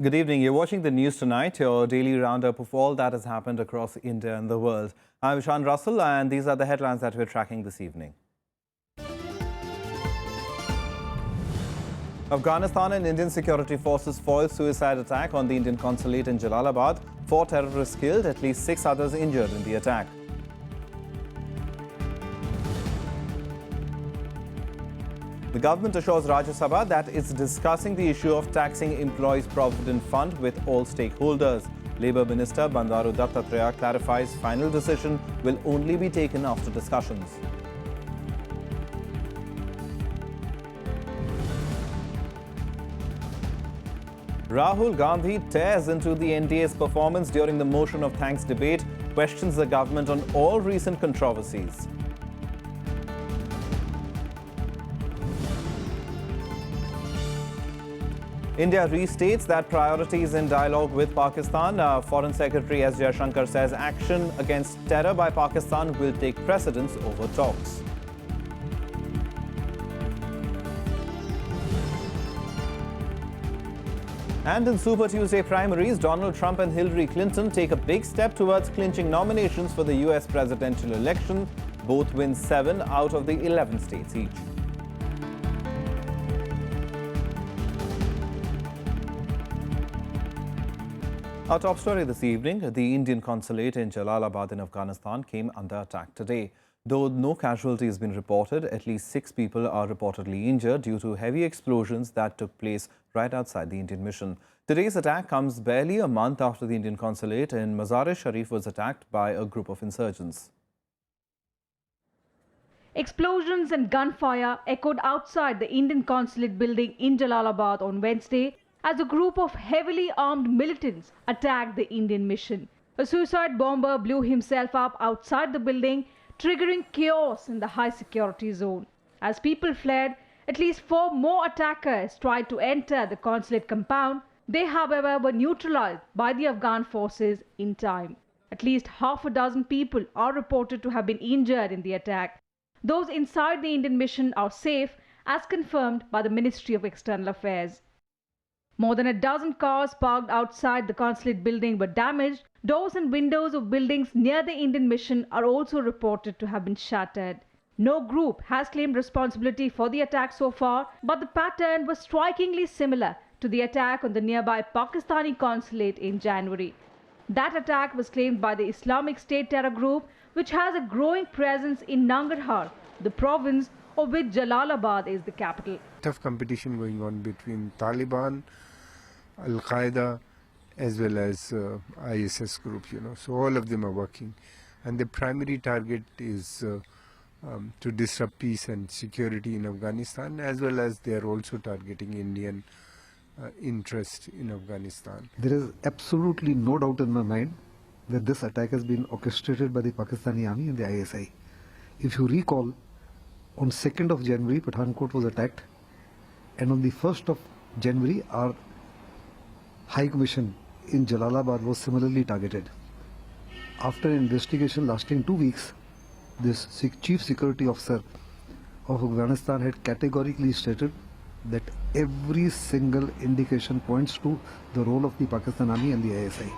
Good evening. You're watching the news tonight, your daily roundup of all that has happened across India and the world. I'm Sean Russell, and these are the headlines that we're tracking this evening. Afghanistan and Indian security forces foiled suicide attack on the Indian Consulate in Jalalabad. 4 terrorists killed, at least 6 others injured in the attack. The government assures Rajya Sabha that it's discussing the issue of taxing employees' provident fund with all stakeholders. Labour Minister Bandaru Dattatreya clarifies final decision will only be taken after discussions. Rajiv Gandhi tears into the NDA's performance during the motion of thanks debate, questions the government on all recent controversies. India restates that priorities in dialogue with Pakistan. Foreign Secretary S. Jaishankar says action against terror by Pakistan will take precedence over talks. And in Super Tuesday primaries, Donald Trump and Hillary Clinton take a big step towards clinching nominations for the US presidential election. Both win 7 out of the 11 states each. Our top story this evening, the Indian Consulate in Jalalabad in Afghanistan came under attack today. Though no casualties have been reported, at least 6 people are reportedly injured due to heavy explosions that took place right outside the Indian mission. Today's attack comes barely a month after the Indian Consulate in Mazar-e-Sharif was attacked by a group of insurgents. Explosions and gunfire echoed outside the Indian Consulate building in Jalalabad on Wednesday as a group of heavily armed militants attacked the Indian mission. A suicide bomber blew himself up outside the building, triggering chaos in the high security zone. As people fled, at least 4 more attackers tried to enter the consulate compound. They, however, were neutralized by the Afghan forces in time. At least half a dozen people are reported to have been injured in the attack. Those inside the Indian mission are safe, as confirmed by the Ministry of External Affairs. More than a dozen cars parked outside the consulate building were damaged. Doors and windows of buildings near the Indian mission are also reported to have been shattered. No group has claimed responsibility for the attack so far, but the pattern was strikingly similar to the attack on the nearby Pakistani consulate in January. That attack was claimed by the Islamic State terror group, which has a growing presence in Nangarhar, the province of which Jalalabad is the capital. Tough competition going on between Taliban, Al-Qaeda, as well as ISS group, so all of them are working, and the primary target is to disrupt peace and security in Afghanistan, as well as they are also targeting Indian interest in Afghanistan. There is absolutely no doubt in my mind that this attack has been orchestrated by the Pakistani army and the ISI. If you recall, on 2nd of January, Pathankot was attacked, and on the 1st of January, our High Commission in Jalalabad was similarly targeted. After an investigation lasting 2 weeks, this Chief Security Officer of Afghanistan had categorically stated that every single indication points to the role of the Pakistan Army and the ISI.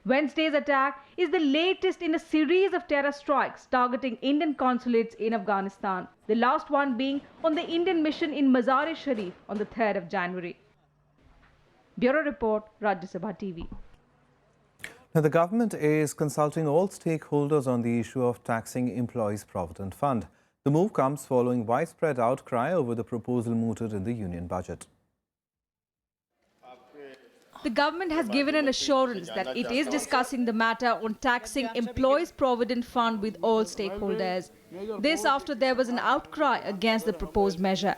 Wednesday's attack is the latest in a series of terror strikes targeting Indian consulates in Afghanistan, the last one being on the Indian mission in Mazar-e-Sharif on the 3rd of January. Bureau Report, Rajya Sabha TV. Now, the government is consulting all stakeholders on the issue of taxing employees' provident fund. The move comes following widespread outcry over the proposal mooted in the union budget. The government has given an assurance that it is discussing the matter on taxing employees' provident fund with all stakeholders. This after there was an outcry against the proposed measure.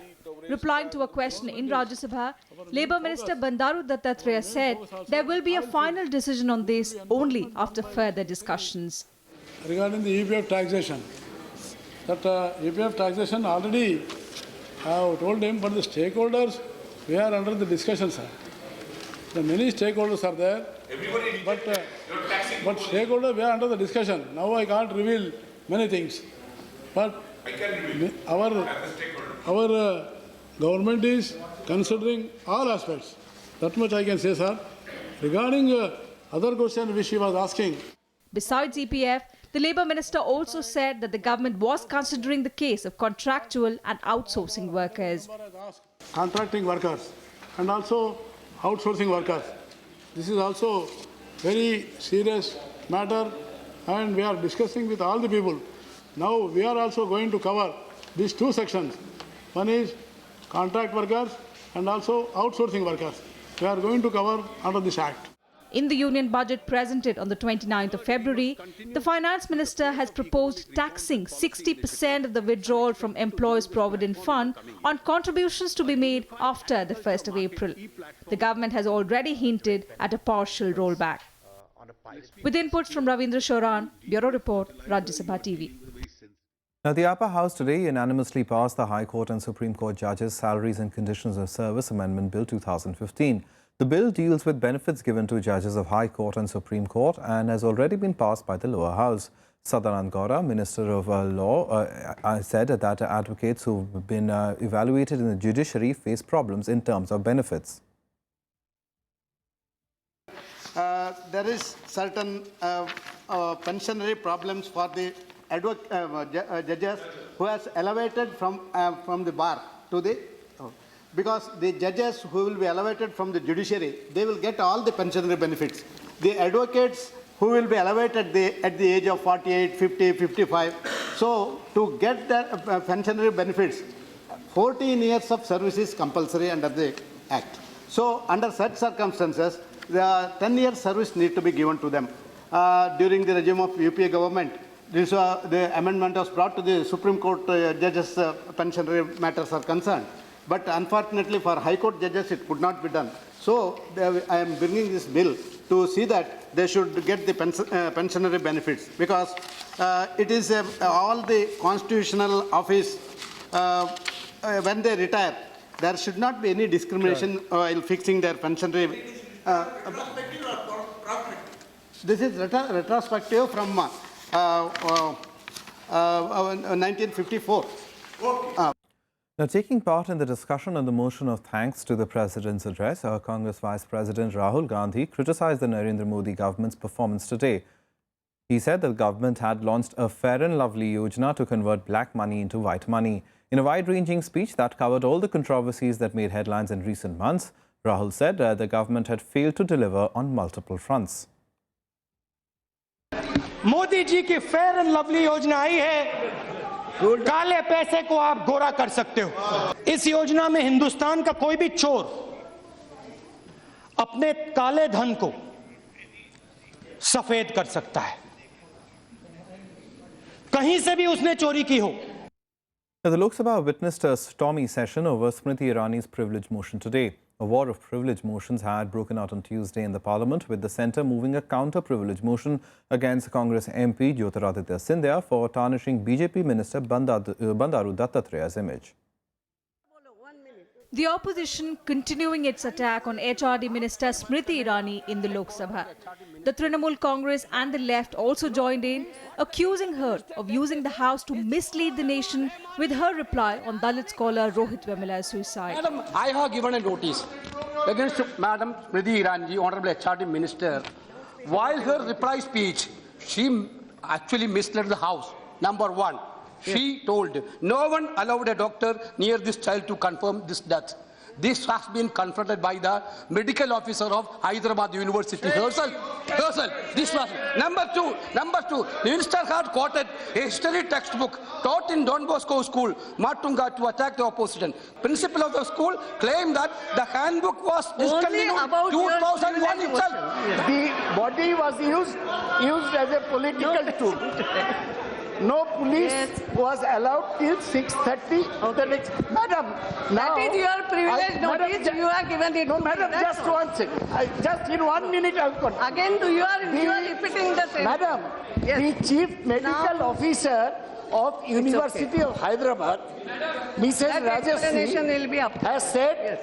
Replying to a question in Rajya Sabha, Labour Minister Bandaru Dattatreya said there will be a final decision on this only after further discussions. Regarding the EPF taxation, that EPF taxation already I have told him, but the stakeholders, we are under the discussion, sir. The many stakeholders are there, but stakeholders, we are under the discussion. Now I can't reveal many things, but our government is considering all aspects. That much I can say, sir. Regarding other question which he was asking, Besides EPF, the Labour Minister also said that the government was considering the case of contractual and outsourcing workers. contracting workers and also outsourcing workers. This is also very serious matter and we are discussing with all the people. Now we are also going to cover these two sections. One is contract workers and also outsourcing workers. We are going to cover under this act. In the union budget presented on the 29th of February, the finance minister has proposed taxing 60% of the withdrawal from Employees' Provident Fund on contributions to be made after the 1st of April. The government has already hinted at a partial rollback. With inputs from Ravindra Shoran, Bureau Report, Rajya Sabha TV. Now, the upper house today unanimously passed the High Court and Supreme Court judges' salaries and conditions of service amendment bill 2015. The bill deals with benefits given to judges of High Court and Supreme Court and has already been passed by the lower house. Sadanand Gaura, Minister of Law, said that advocates who've been evaluated in the judiciary face problems in terms of benefits. There is certain pensionary problems for the judges who has elevated from the bar to the because the judges who will be elevated from the judiciary, they will get all the pensionary benefits. The advocates who will be elevated at the age of 48, 50, 55. So to get their pensionary benefits, 14 years of service is compulsory under the Act. So under such circumstances, the 10 years service need to be given to them. During the regime of UPA government, the amendment was brought to the Supreme Court judges' pensionary matters are concerned. But unfortunately for High Court judges, it could not be done. So I am bringing this bill to see that they should get the pensionary benefits because it is all the constitutional office, when they retire, there should not be any discrimination while fixing their pensionary. This is retrospective from 1954. Now, taking part in the discussion on the motion of thanks to the President's address, Congress Vice President Rajiv Gandhi criticized the Narendra Modi government's performance today. He said that the government had launched a Fair and Lovely Yojana to convert black money into white money. In a wide-ranging speech that covered all the controversies that made headlines in recent months, Rahul said the government had failed to deliver on multiple fronts. Modi ji की fair and lovely योजना आई है, काले पैसे को आप गोरा कर सकते हो। इस योजना में हिंदुस्तान का कोई भी चोर अपने काले धन को सफेद कर सकता है, कहीं से भी उसने चोरी की हो। The Lok Sabha witnessed a stormy session over Smriti Irani's privilege motion today. A war of privilege motions had broken out on Tuesday in the Parliament, with the centre moving a counter-privilege motion against Congress MP Jyotiraditya Scindia for tarnishing BJP Minister Bandaru Dattatreya's image. The opposition continuing its attack on HRD Minister Smriti Irani in the Lok Sabha. The Trinamool Congress and the left also joined in, accusing her of using the House to mislead the nation with her reply on Dalit scholar Rohit Vemula's suicide. Madam, I have given a notice against Madam Smriti Irani, Honorable HRD Minister. While her reply speech, she actually misled the House. Number one, she told no one allowed a doctor near this child to confirm this death. This has been confronted by the medical officer of Hyderabad University herself. This was number two. The minister had quoted a history textbook taught in Don Bosco School, Matunga, to attack the opposition. Principal of the school claimed that the handbook was discontinued in 2001 itself. The body was used as a political tool. No police was allowed till 6:30. The next, madam, now that is your privilege notice. You are given it. No, madam, just one second. Just in 1 minute, I'll come. Again, you are repeating the same. Madam, the chief medical officer of University of Hyderabad, Mrs. Rajya, has said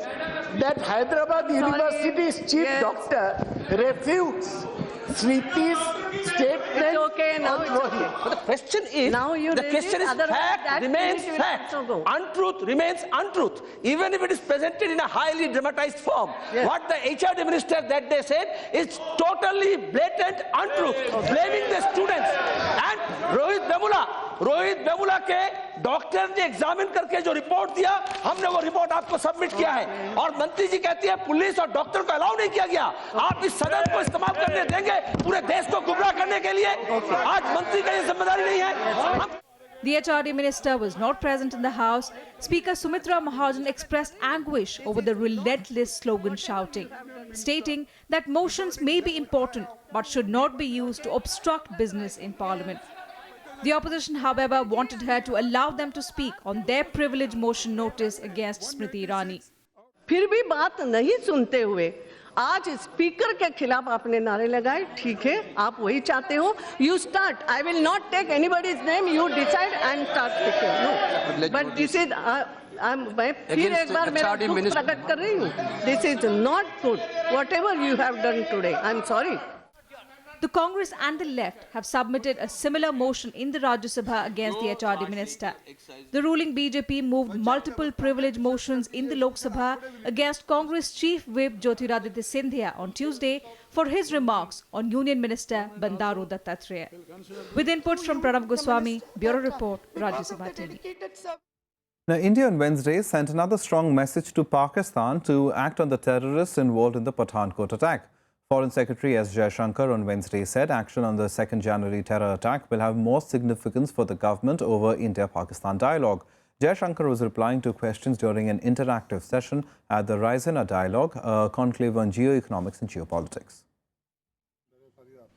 that Hyderabad University's chief doctor refused Sriti's statement. It's okay now. It's on okay. But the question is, Now you the raise question it, is otherwise fact that remains committee will fact. also go. Untruth remains untruth. Even if it is presented in a highly dramatized form. Yes. What the HRD minister that day said is totally blatant untruth. Blaming the students. And Rohit Vemula के doctor ने examine करके जो report दिया, हमने वो report आपको submit किया है और मंत्री जी कहती है पुलिस और डॉक्टर को अलाउ नहीं किया गया। आप इस सदन को इस्तेमाल करने देंगे पूरे देश को गुमराह करने के लिए? आज मंत्री का ये जिम्मेदारी नहीं है। The HRD minister was not present in the House. Speaker Sumitra Mahajan expressed anguish over the relentless slogan shouting, stating that motions may be important but should not be used to obstruct business in Parliament. The opposition, however, wanted her to allow them to speak on their privilege motion notice against Smriti Irani. फिर भी बात नहीं सुनते हुए आज speaker के खिलाफ आपने नारे लगाए, ठीक है, आप वही चाहते हो, you start. I will not take anybody's name. You decide and start speaking. No, but this is मैं फिर एक बार मेरा दुख प्रकट कर रही हूँ. This is not good. Whatever you have done today, I'm sorry. The Congress and the left have submitted a similar motion in the Rajya Sabha against the HRD minister. The ruling BJP moved multiple privilege motions in the Lok Sabha against Congress Chief Whip Jyotiraditya Scindia on Tuesday for his remarks on Union Minister Bandaru Dattatreya. With inputs from Pranav Goswami, Bureau Report, Rajya Sabha TV. Now, India on Wednesday sent another strong message to Pakistan to act on the terrorists involved in the Pathankot attack. Foreign Secretary S. Jaishankar on Wednesday said action on the 2nd January terror attack will have more significance for the government over India-Pakistan dialogue. Jaishankar was replying to questions during an interactive session at the Raisina Dialogue, a conclave on geoeconomics and geopolitics.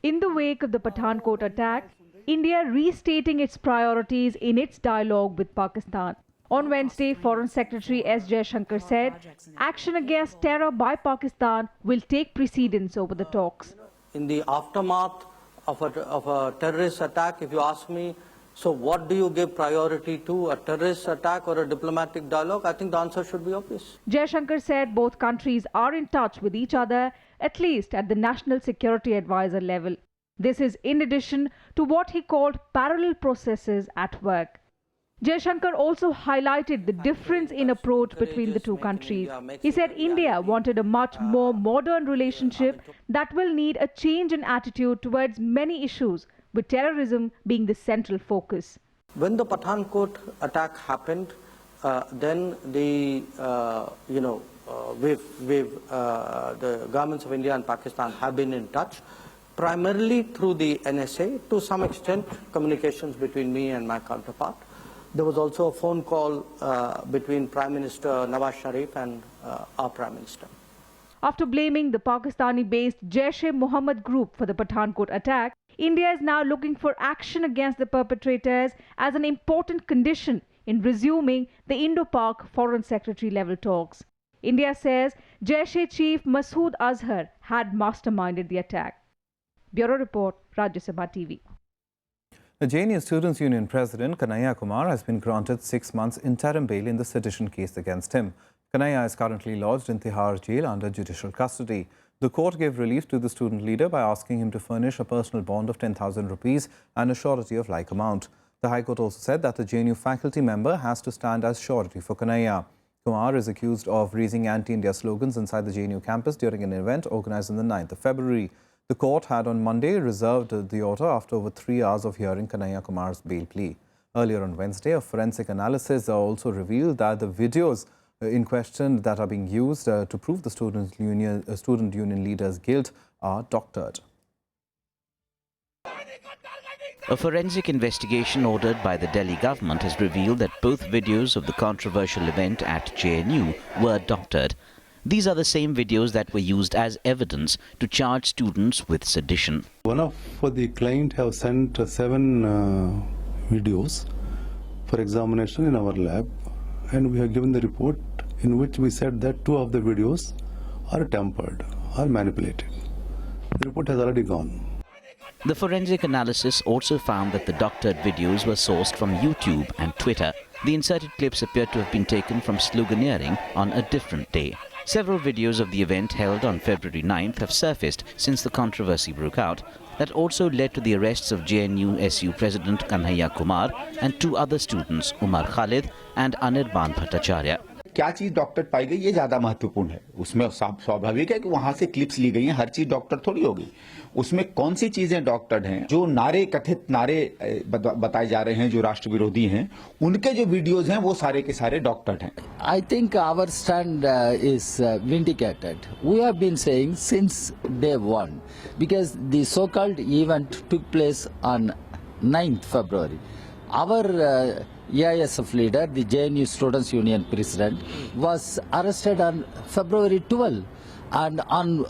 In the wake of the Pathankot attack, India restating its priorities in its dialogue with Pakistan. On Wednesday, Foreign Secretary S. Jaishankar said action against terror by Pakistan will take precedence over the talks. In the aftermath of a terrorist attack, if you ask me, so what do you give priority to, a terrorist attack or a diplomatic dialogue? I think the answer should be obvious. Jaishankar said both countries are in touch with each other, at least at the National Security Advisor level. This is in addition to what he called parallel processes at work. Jaishankar also highlighted the difference in approach between the two countries. He said India wanted a much more modern relationship that will need a change in attitude towards many issues, with terrorism being the central focus. When the Pathankot attack happened, then the the governments of India and Pakistan have been in touch, primarily through the NSA, to some extent communications between me and my counterpart. There was also a phone call between Prime Minister Nawaz Sharif and our Prime Minister. After blaming the Pakistani-based Jaish-e-Mohammed group for the Pathankot attack, India is now looking for action against the perpetrators as an important condition in resuming the Indo-Pak Foreign Secretary level talks. India says Jaish-e chief Masood Azhar had masterminded the attack. Bureau Report, Rajya Sabha TV. The JNU Students' Union President Kanhaiya Kumar has been granted 6 months interim bail in the sedition case against him. Kanhaiya is currently lodged in Tihar jail under judicial custody. The court gave relief to the student leader by asking him to furnish a personal bond of 10,000 rupees and a surety of like amount. The High Court also said that the JNU faculty member has to stand as surety for Kanhaiya. Kumar is accused of raising anti-India slogans inside the JNU campus during an event organized on the 9th of February. The court had on Monday reserved the order after over 3 hours of hearing Kanhaiya Kumar's bail plea. Earlier on Wednesday, a forensic analysis also revealed that the videos in question that are being used to prove the student union leader's guilt are doctored. A forensic investigation ordered by the Delhi government has revealed that both videos of the controversial event at JNU were doctored. These are the same videos that were used as evidence to charge students with sedition. One of the client have sent 7 videos for examination in our lab, and we have given the report in which we said that 2 of the videos are tampered or manipulated. The report has already gone. The forensic analysis also found that the doctored videos were sourced from YouTube and Twitter. The inserted clips appear to have been taken from sloganeering on a different day. Several videos of the event held on February 9th have surfaced since the controversy broke out. That also led to the arrests of JNU-SU President Kanhaiya Kumar and 2 other students, Umar Khalid and Anirban Bhattacharya. क्या चीज doctor पाई गई ये ज्यादा महत्वपूर्ण है। उसमें स्वाभाविक है कि वहां से क्लिप्स ली गई हैं, हर चीज डॉक्टर थोड़ी होगी। उसमें कौन सी चीजें डॉक्टर्ड हैं, जो कथित नारे बताए जा रहे हैं जो राष्ट्र विरोधी हैं, उनके जो वीडियोज हैं वो सारे के सारे डॉक्टर्ड हैं। I think our stand is vindicated. We have been saying since day one, because the so-called event took place on 9th February. Our AISF leader, the JNU Students Union president, was arrested on February 12, and on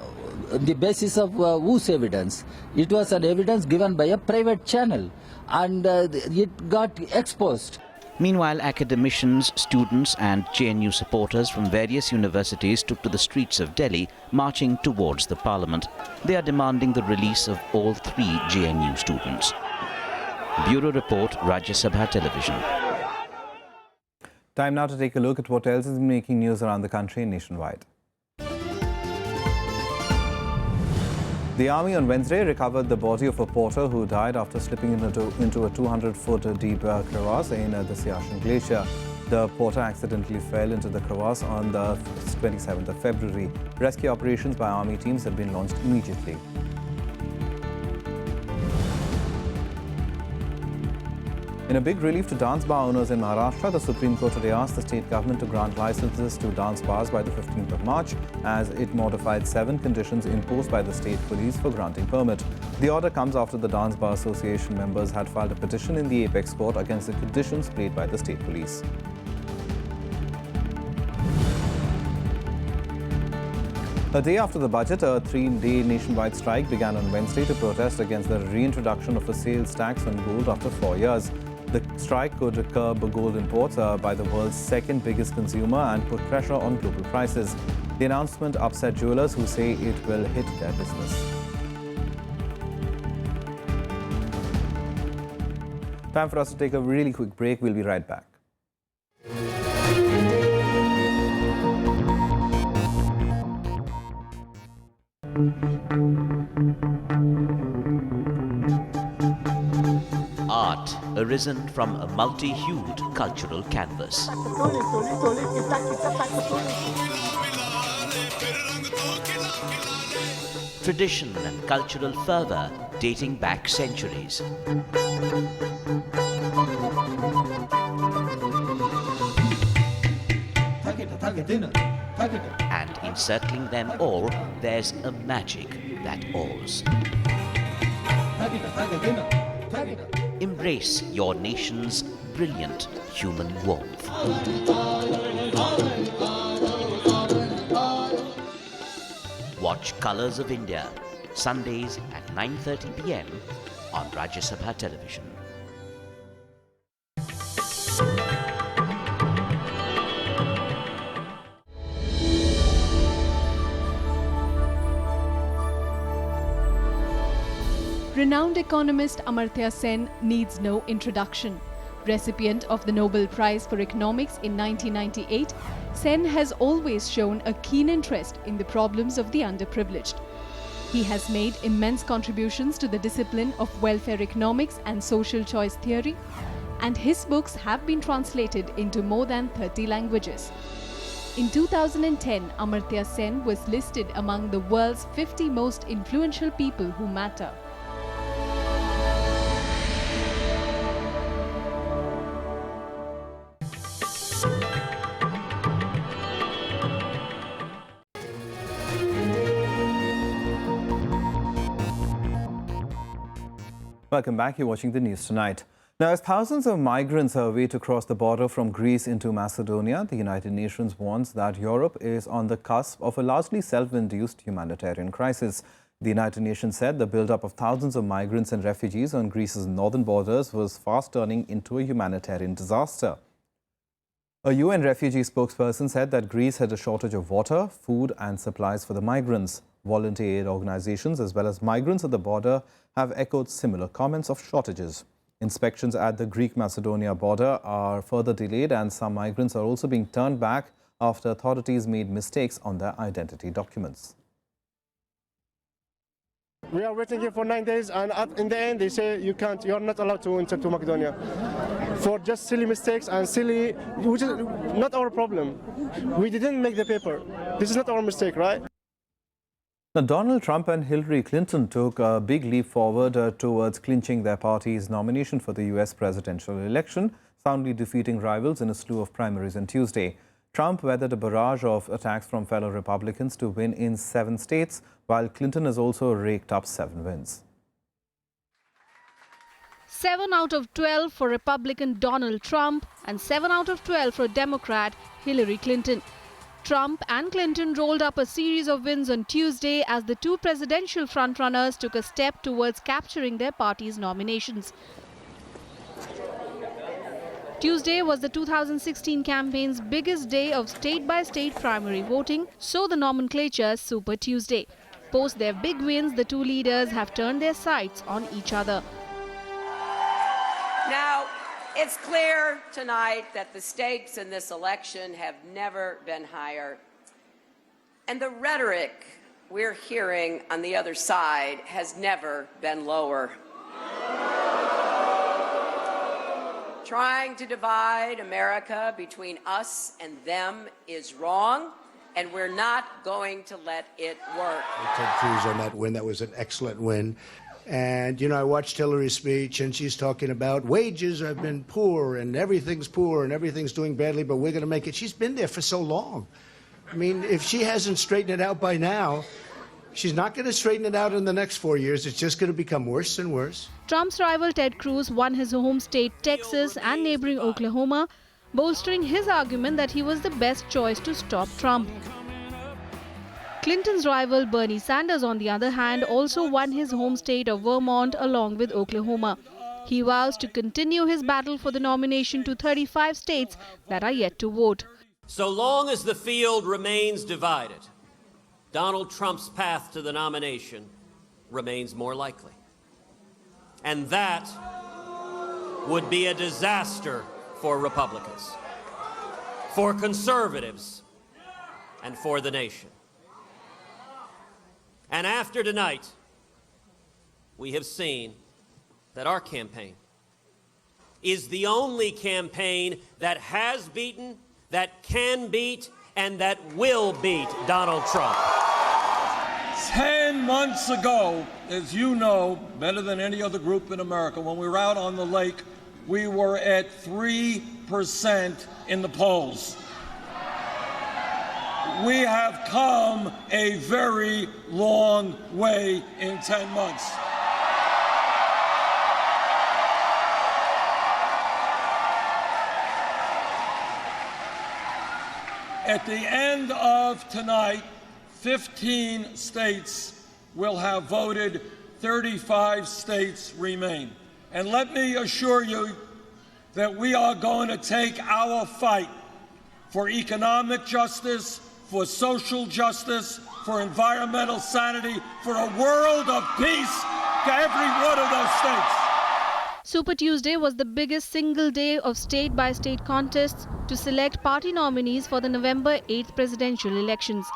the basis of whose evidence? It was an evidence given by a private channel, and it got exposed. Meanwhile, academicians, students and JNU supporters from various universities took to the streets of Delhi, marching towards the parliament. They are demanding the release of all 3 JNU students. Bureau Report, Rajya Sabha Television. Time now to take a look at what else is making news around the country and nationwide. The army on Wednesday recovered the body of a porter who died after slipping into a 200-foot deep crevasse in the Siachen Glacier. The porter accidentally fell into the crevasse on the 27th of February. Rescue operations by army teams have been launched immediately. In a big relief to dance bar owners in Maharashtra, the Supreme Court today asked the state government to grant licenses to dance bars by the 15th of March, as it modified 7 conditions imposed by the state police for granting permit. The order comes after the Dance Bar Association members had filed a petition in the apex court against the conditions placed by the state police. A day after the budget, a 3-day nationwide strike began on Wednesday to protest against the reintroduction of a sales tax on gold after 4 years. The strike could curb gold imports by the world's 2nd biggest consumer and put pressure on global prices. The announcement upset jewelers who say it will hit their business. Time for us to take a really quick break. We'll be right back. Art arisen from a multi-hued cultural canvas. Tradition and cultural fervour dating back centuries. And encircling them all, there's a magic that awes. Embrace your nation's brilliant human warmth. Watch Colours of India, Sundays at 9:30 p.m. on Rajya Sabha Television. Renowned economist Amartya Sen needs no introduction. Recipient of the Nobel Prize for Economics in 1998, Sen has always shown a keen interest in the problems of the underprivileged. He has made immense contributions to the discipline of welfare economics and social choice theory, and his books have been translated into more than 30 languages. In 2010, Amartya Sen was listed among the world's 50 most influential people who matter. Welcome back. You're watching the news tonight. Now, as thousands of migrants are waiting to cross the border from Greece into Macedonia, the United Nations warns that Europe is on the cusp of a largely self-induced humanitarian crisis. The United Nations said the build-up of thousands of migrants and refugees on Greece's northern borders was fast turning into a humanitarian disaster. A UN refugee spokesperson said that Greece had a shortage of water, food and supplies for the migrants. Volunteer aid organizations as well as migrants at the border have echoed similar comments of shortages. Inspections at the Greek-Macedonia border are further delayed and some migrants are also being turned back after authorities made mistakes on their identity documents. We are waiting here for 9 days, and in the end they say you're not allowed to enter to Macedonia for just silly mistakes and silly, which is not our problem. We didn't make the paper. This is not our mistake, right? Now, Donald Trump and Hillary Clinton took a big leap forward towards clinching their party's nomination for the US presidential election, soundly defeating rivals in a slew of primaries on Tuesday. Trump weathered a barrage of attacks from fellow Republicans to win in 7 states, while Clinton has also raked up 7 wins. 7 out of 12 for Republican Donald Trump and 7 out of 12 for Democrat Hillary Clinton. Trump and Clinton rolled up a series of wins on Tuesday as the two presidential frontrunners took a step towards capturing their party's nominations. Tuesday was the 2016 campaign's biggest day of state-by-state primary voting, so the nomenclature Super Tuesday. Post their big wins, the two leaders have turned their sights on each other. Now, it's clear tonight that the stakes in this election have never been higher. And the rhetoric we're hearing on the other side has never been lower. Trying to divide America between us and them is wrong, and we're not going to let it work. Ted Cruz on that win. That was an excellent win. And, you know, I watched Hillary's speech, and she's talking about wages have been poor and everything's doing badly, but we're going to make it. She's been there for so long. I mean, if she hasn't straightened it out by now, she's not going to straighten it out in the next 4 years. It's just going to become worse and worse. Trump's rival Ted Cruz won his home state Texas and neighboring Oklahoma, bolstering his argument that he was the best choice to stop Trump. Clinton's rival Bernie Sanders, on the other hand, also won his home state of Vermont along with Oklahoma. He vows to continue his battle for the nomination to 35 states that are yet to vote. So long as the field remains divided, Donald Trump's path to the nomination remains more likely. And that would be a disaster for Republicans, for conservatives, and for the nation. And after tonight, we have seen that our campaign is the only campaign that has beaten, that can beat, and that will beat Donald Trump. 10 months ago, as you know, better than any other group in America, when we were out on the lake, we were at 3% in the polls. We have come a very long way in 10 months. At the end of tonight, 15 states will have voted, 35 states remain. And let me assure you that we are going to take our fight for economic justice, for social justice, for environmental sanity, for a world of peace to every one of those states. Super Tuesday was the biggest single day of state-by-state contests to select party nominees for the November 8th presidential elections.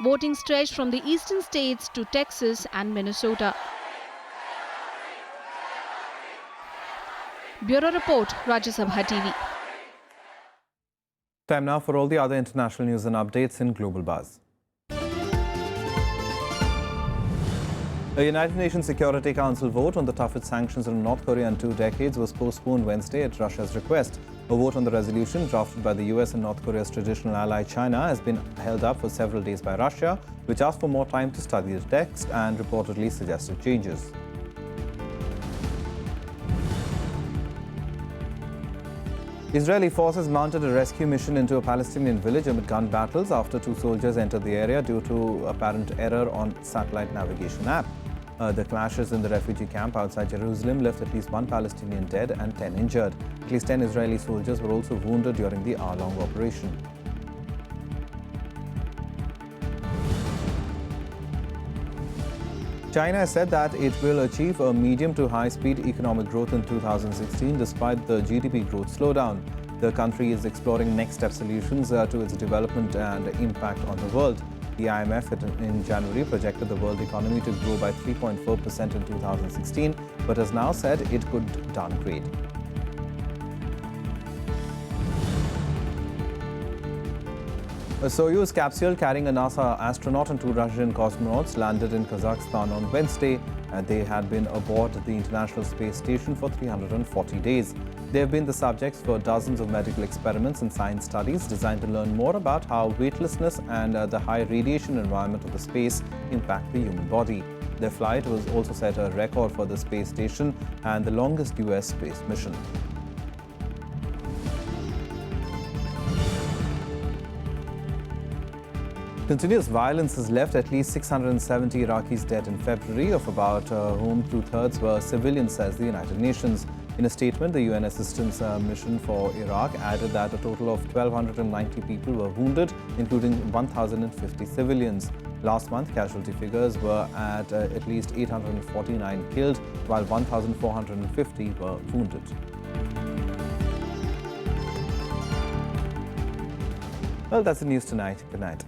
Voting stretched from the eastern states to Texas and Minnesota. Bureau Report, Rajya Sabha TV. Time now for all the other international news and updates in Global Buzz. A United Nations Security Council vote on the toughest sanctions on North Korea in 2 decades was postponed Wednesday at Russia's request. A vote on the resolution, drafted by the US and North Korea's traditional ally China, has been held up for several days by Russia, which asked for more time to study the text and reportedly suggested changes. Israeli forces mounted a rescue mission into a Palestinian village amid gun battles after 2 soldiers entered the area due to apparent error on satellite navigation app. The clashes in the refugee camp outside Jerusalem left at least 1 Palestinian dead and 10 injured. At least 10 Israeli soldiers were also wounded during the hour-long operation. China has said that it will achieve a medium to high-speed economic growth in 2016 despite the GDP growth slowdown. The country is exploring next step solutions to its development and impact on the world. The IMF in January projected the world economy to grow by 3.4% in 2016, but has now said it could downgrade. A Soyuz capsule carrying a NASA astronaut and 2 Russian cosmonauts landed in Kazakhstan on Wednesday. They had been aboard the International Space Station for 340 days. They have been the subjects for dozens of medical experiments and science studies designed to learn more about how weightlessness and the high radiation environment of the space impact the human body. Their flight was also set a record for the space station and the longest US space mission. Continuous violence has left at least 670 Iraqis dead in February, of about whom 2/3 were civilians, says the United Nations. In a statement, the UN Assistance Mission for Iraq added that a total of 1,290 people were wounded, including 1,050 civilians. Last month, casualty figures were at least 849 killed, while 1,450 were wounded. Well, that's the news tonight. Good night.